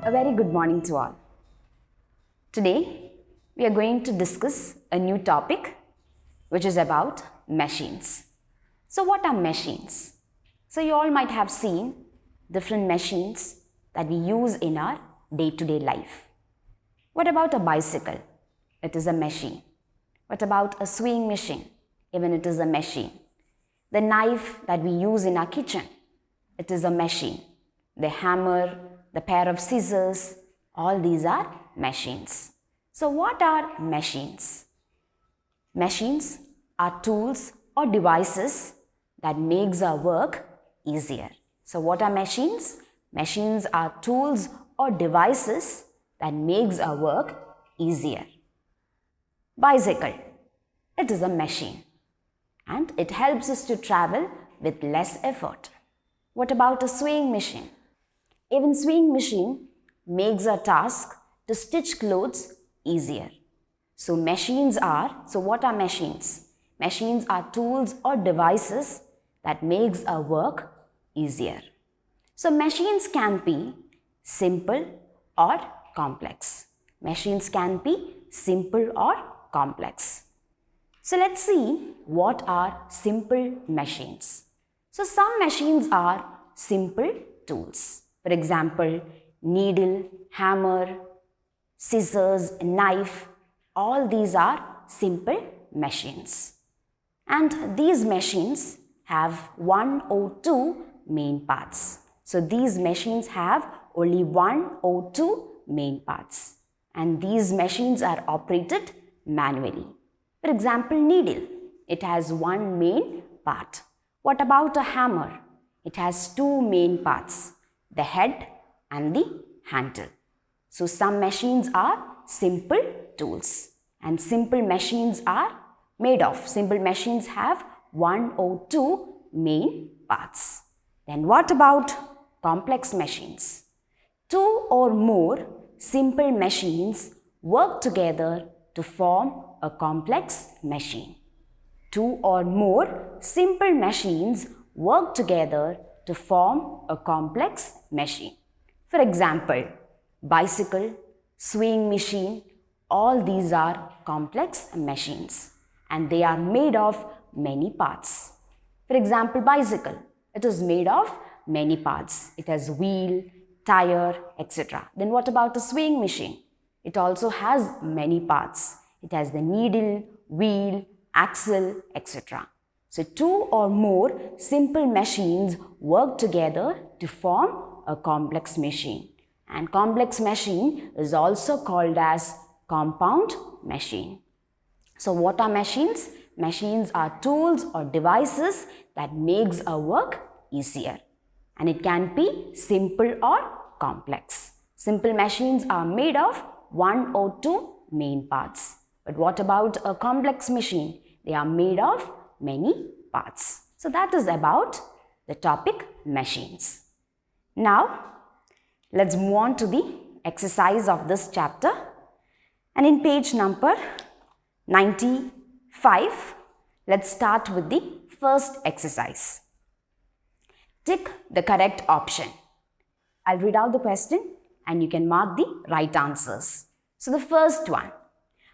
A very good morning to all. Today, we are going to discuss a new topic which is about machines. So what are machines? So you all might have seen different machines that we use in our day-to-day life. What about a bicycle? It is a machine. What about a sewing machine? Even it is a machine. The knife that we use in our kitchen, it is a machine. The hammer, the pair of scissors, all these are machines. So what are machines? Machines are tools or devices that makes our work easier. So what are machines? Machines are tools or devices that makes our work easier. Bicycle, it is a machine and it helps us to travel with less effort. What about a sewing machine? Even sewing machine makes our task to stitch clothes easier. So what are machines? Machines are tools or devices that makes our work easier. So machines can be simple or complex. Machines can be simple or complex. So let's see what are simple machines. So some machines are simple tools. For example, needle, hammer, scissors, knife, all these are simple machines. And these machines have one or two main parts. So these machines have only one or two main parts. And these machines are operated manually. For example, needle, it has one main part. What about a hammer? It has two main parts, the head and the handle. So some machines are simple tools and simple machines have one or two main parts. Then what about complex machines? Two or more simple machines work together to form a complex machine. Two or more simple machines work together to form a complex machine. For example, bicycle, sewing machine, all these are complex machines and they are made of many parts. For example, bicycle, it is made of many parts. It has wheel, tire, etc. Then what about a sewing machine? It also has many parts. It has the needle, wheel, axle, etc. So two or more simple machines work together to form a complex machine. And complex machine is also called as compound machine. So what are machines? Machines are tools or devices that makes our work easier. And it can be simple or complex. Simple machines are made of one or two main parts. But what about a complex machine? They are made of many parts. So that is about the topic machines. Now, let's move on to the exercise of this chapter. And in page number 95, let's start with the first exercise. Tick the correct option. I'll read out the question and you can mark the right answers. So the first one,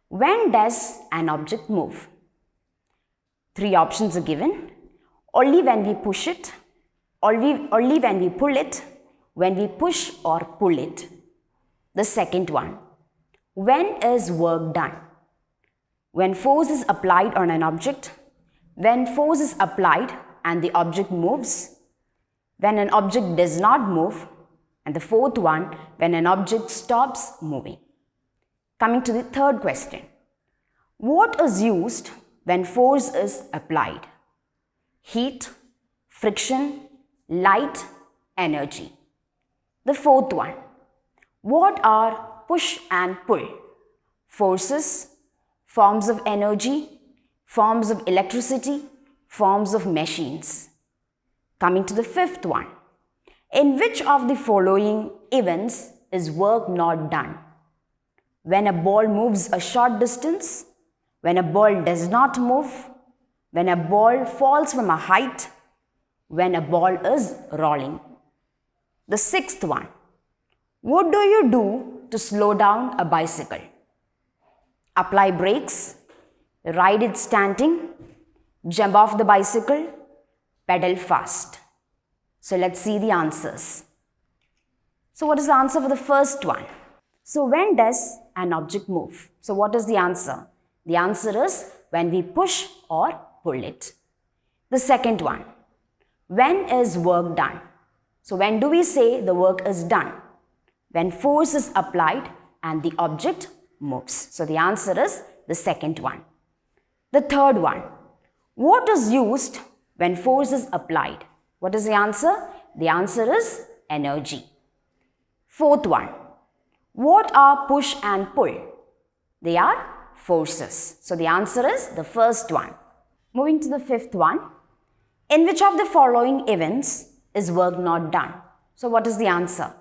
when does an object move? Three options are given. Only when we push it, only when we pull it, when we push or pull it. The second one, when is work done? When force is applied on an object, when force is applied and the object moves, when an object does not move, and the fourth one, when an object stops moving. Coming to the third question, what is used when force is applied? Heat, friction, light, energy. The fourth one, what are push and pull? Forces, forms of energy, forms of electricity, forms of machines. Coming to the fifth one, in which of the following events is work not done? When a ball moves a short distance, when a ball does not move, when a ball falls from a height, when a ball is rolling. The sixth one, What do you do to slow down a bicycle? Apply brakes, ride it standing, jump off the bicycle, pedal fast. So let's see the answers. So what is the answer for the first one? So when does an object move? So what is the answer? The answer is when we push or pull it. The second one, when is work done? So when do we say the work is done? When force is applied and the object moves. So the answer is the second one. The third one, what is used when force is applied? What is the answer? The answer is energy. Fourth one, what are push and pull? They are forces. So the answer is the first one. Moving to the fifth one, in which of the following events is work not done? So what is the answer?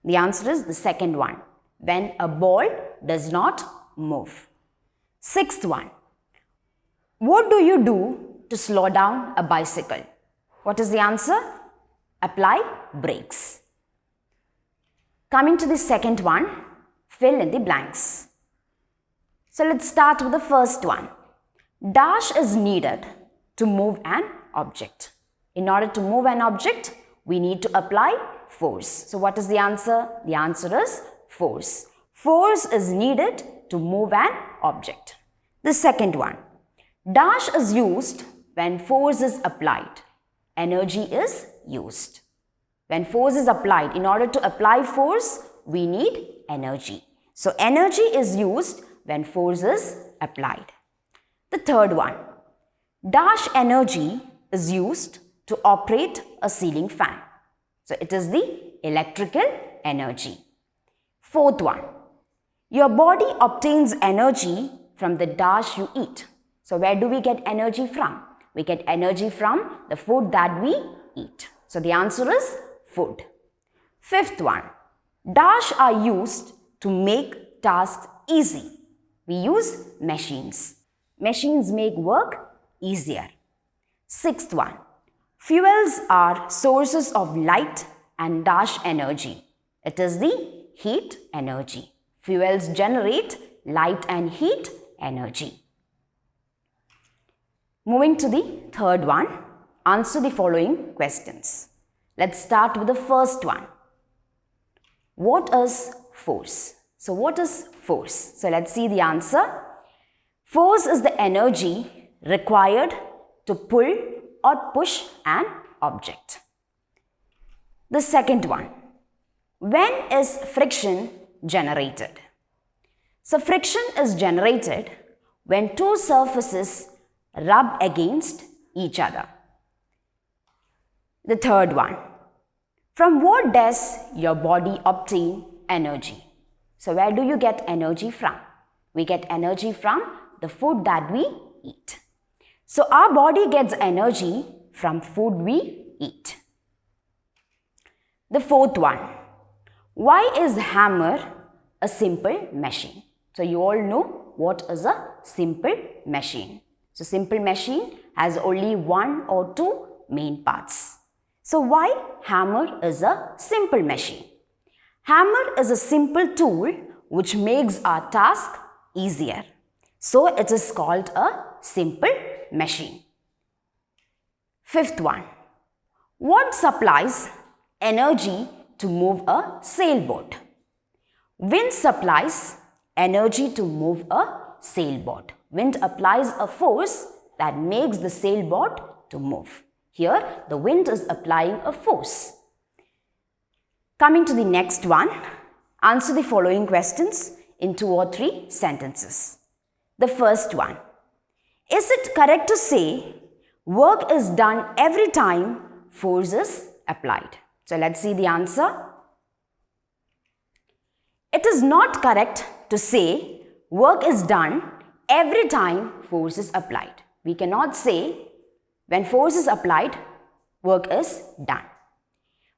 The answer is the second one, when a ball does not move. Sixth one, what do you do to slow down a bicycle? What is the answer? Apply brakes. Coming to the second one, fill in the blanks. So let's start with the first one. Dash is needed to move an object. In order to move an object, we need to apply force. So what is the answer? The answer is force. Force is needed to move an object. The second one. Dash is used when force is applied. Energy is used. When force is applied, in order to apply force, we need energy. So energy is used when force is applied. The third one. Dash energy is used to operate a ceiling fan. So it is the electrical energy. Fourth one. Your body obtains energy from the dash you eat. So where do we get energy from? We get energy from the food that we eat. So the answer is food. Fifth one. Dash are used to make tasks easy. We use machines. Machines make work easier. Sixth one. Fuels are sources of light and dash energy. It is the heat energy. Fuels generate light and heat energy. Moving to the third one, answer the following questions. Let's start with the first one. What is force? So what is force? So let's see the answer. Force is the energy required to pull or push an object. The second one. When is friction generated? So friction is generated when two surfaces rub against each other. The third one. From what does your body obtain energy? So where do you get energy from? We get energy from the food that we eat. So our body gets energy from food we eat. The fourth one. Why is hammer a simple machine? So you all know what is a simple machine. So simple machine has only one or two main parts. So why hammer is a simple machine? Hammer is a simple tool which makes our task easier. So it is called a simple machine. Fifth one. What supplies energy to move a sailboat? Wind supplies energy to move a sailboat. Wind applies a force that makes the sailboat to move. Here, the wind is applying a force. Coming to the next one, answer the following questions in 2 or 3 sentences. The first one. Is it correct to say work is done every time force is applied? So let's see the answer. It is not correct to say work is done every time force is applied. We cannot say when force is applied, work is done.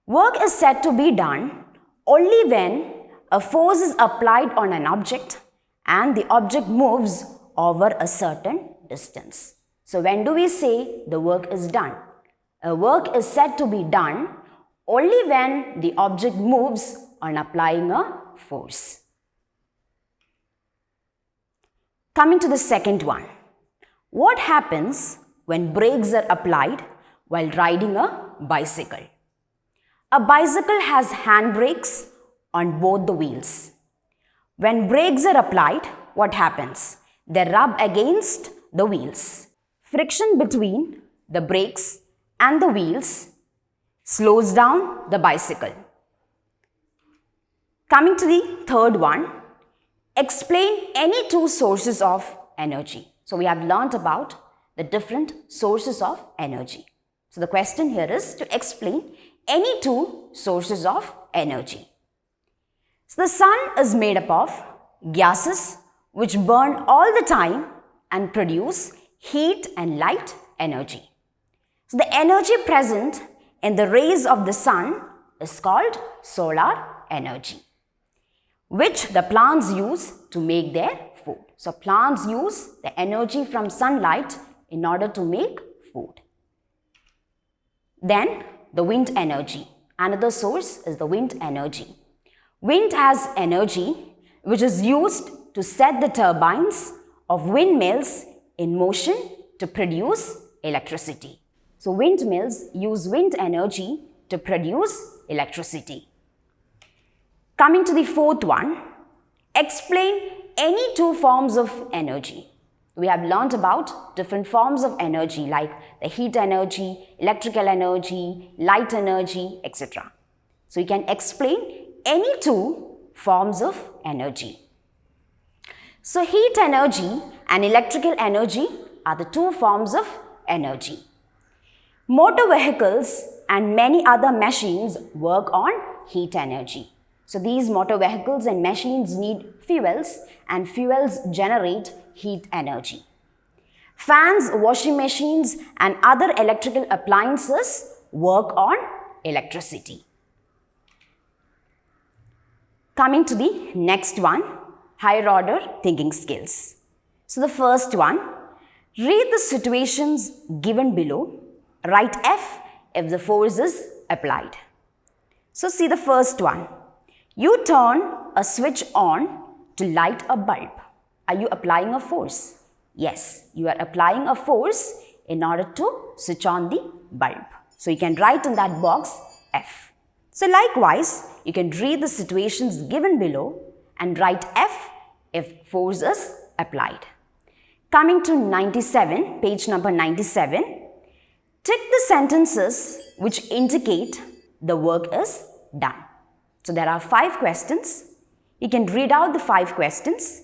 Work is said to be done only when a force is applied on an object and the object moves over a certain distance. So when do we say the work is done? A work is said to be done only when the object moves on applying a force. Coming to the second one. What happens when brakes are applied while riding a bicycle? A bicycle has handbrakes on both the wheels. When brakes are applied, what happens? They rub against the wheels. Friction between the brakes and the wheels slows down the bicycle. Coming to the third one, explain any two sources of energy. So we have learnt about the different sources of energy. So the question here is to explain any two sources of energy. So the sun is made up of gases which burn all the time and produce heat and light energy. So the energy present in the rays of the sun is called solar energy, which the plants use to make their food. So plants use the energy from sunlight in order to make food. Then the wind energy. Another source is the wind energy. Wind has energy which is used to set the turbines of windmills in motion to produce electricity. So windmills use wind energy to produce electricity. Coming to the fourth one, explain any two forms of energy. We have learnt about different forms of energy like the heat energy, electrical energy, light energy, etc. So you can explain any two forms of energy. So heat energy and electrical energy are the two forms of energy. Motor vehicles and many other machines work on heat energy. So these motor vehicles and machines need fuels, and fuels generate heat energy. Fans, washing machines and other electrical appliances work on electricity. Coming to the next one, higher order thinking skills. So the first one, read the situations given below. Write F if the force is applied. So see the first one. You turn a switch on to light a bulb. Are you applying a force? Yes, you are applying a force in order to switch on the bulb. So you can write in that box F. So likewise, you can read the situations given below and write F if force is applied. Coming to 97, page number 97, tick the sentences which indicate the work is done. So there are 5 questions. You can read out the 5 questions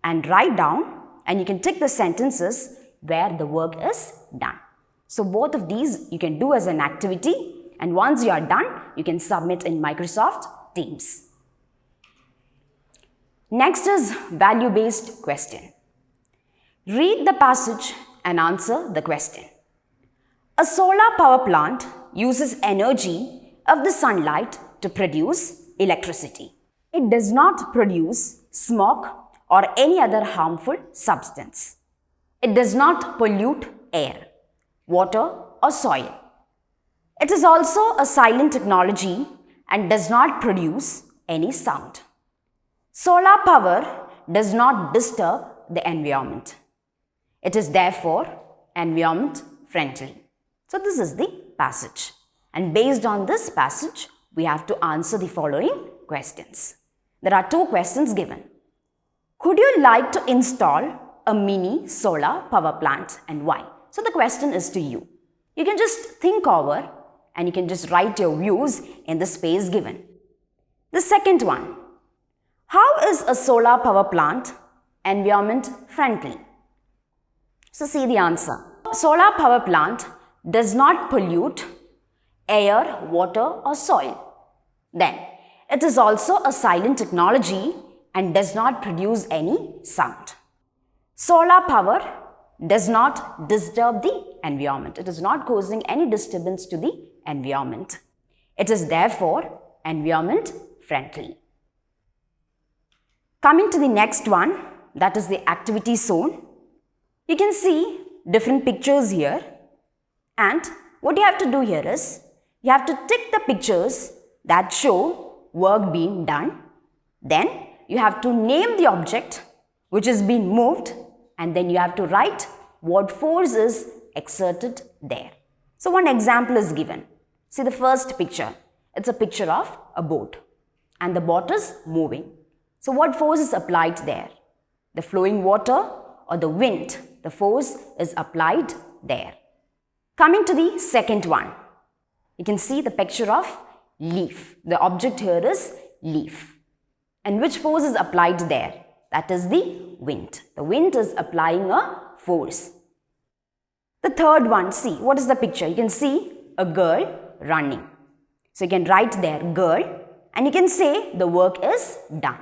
and write down, and you can tick the sentences where the work is done. So both of these you can do as an activity, and once you are done, you can submit in Microsoft Teams. Next is value-based question. Read the passage and answer the question. A solar power plant uses energy of the sunlight to produce electricity. It does not produce smoke or any other harmful substance. It does not pollute air, water or soil. It is also a silent technology and does not produce any sound. Solar power does not disturb the environment. It is therefore environment friendly. So this is the passage, and based on this passage, we have to answer the following questions. There are 2 questions given. Could you like to install a mini solar power plant, and why? So the question is to you. You can just think over and you can just write your views in the space given. The second one, how is a solar power plant environment friendly? So see the answer. Solar power plant does not pollute air, water or soil. Then, it is also a silent technology and does not produce any sound. Solar power does not disturb the environment. It is not causing any disturbance to the environment. It is therefore environment friendly. Coming to the next one, that is the activity zone. You can see different pictures here, and what you have to do here is you have to tick the pictures that show work being done. Then you have to name the object which is being moved, and then you have to write what force is exerted there. So one example is given. See the first picture. It's a picture of a boat and the boat is moving. So what force is applied there? The flowing water or the wind? The force is applied there. Coming to the second one. You can see the picture of leaf. The object here is leaf. And which force is applied there? That is the wind. The wind is applying a force. The third one, see, what is the picture? You can see a girl running. So you can write there girl and you can say the work is done.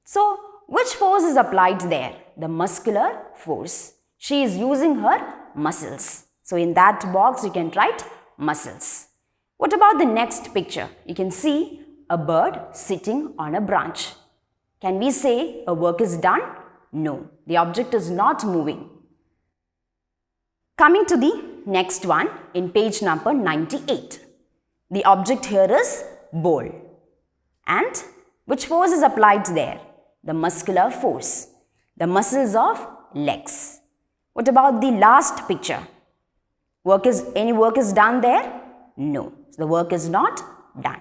So which force is applied there? The muscular force. She is using her muscles. So in that box you can write muscles. What about the next picture? You can see a bird sitting on a branch. Can we say a work is done? No, the object is not moving. Coming to the next one in page number 98. The object here is bowl. And which force is applied there? The muscular force. The muscles of legs. What about the last picture? Any work is done there? No, the work is not done.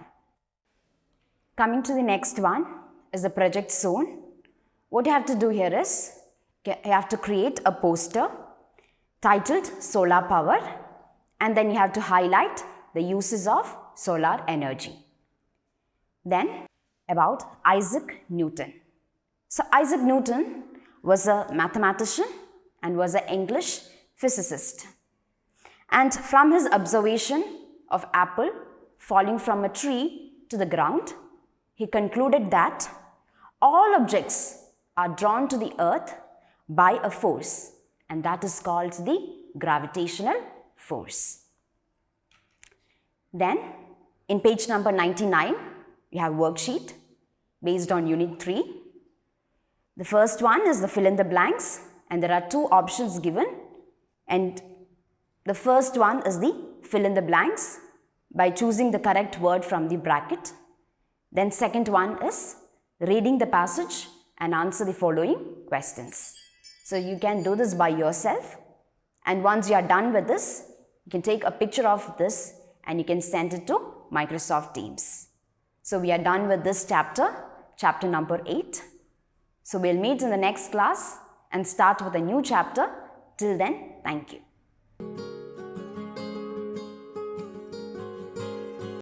Coming to the next one is the project zone. What you have to do here is, you have to create a poster titled Solar Power, and then you have to highlight the uses of solar energy. Then about Isaac Newton. So Isaac Newton was a mathematician and was an English physicist. And from his observation of apple falling from a tree to the ground, he concluded that all objects are drawn to the earth by a force, and that is called the gravitational force. Then in page number 99, you have worksheet based on unit 3. The first one is the fill in the blanks, and there are 2 options given, and the first one is the fill in the blanks by choosing the correct word from the bracket. Then second one is reading the passage and answer the following questions. So you can do this by yourself, and once you are done with this, you can take a picture of this and you can send it to Microsoft Teams. So we are done with this chapter, chapter number 8. So we'll meet in the next class and start with a new chapter. Till then, thank you.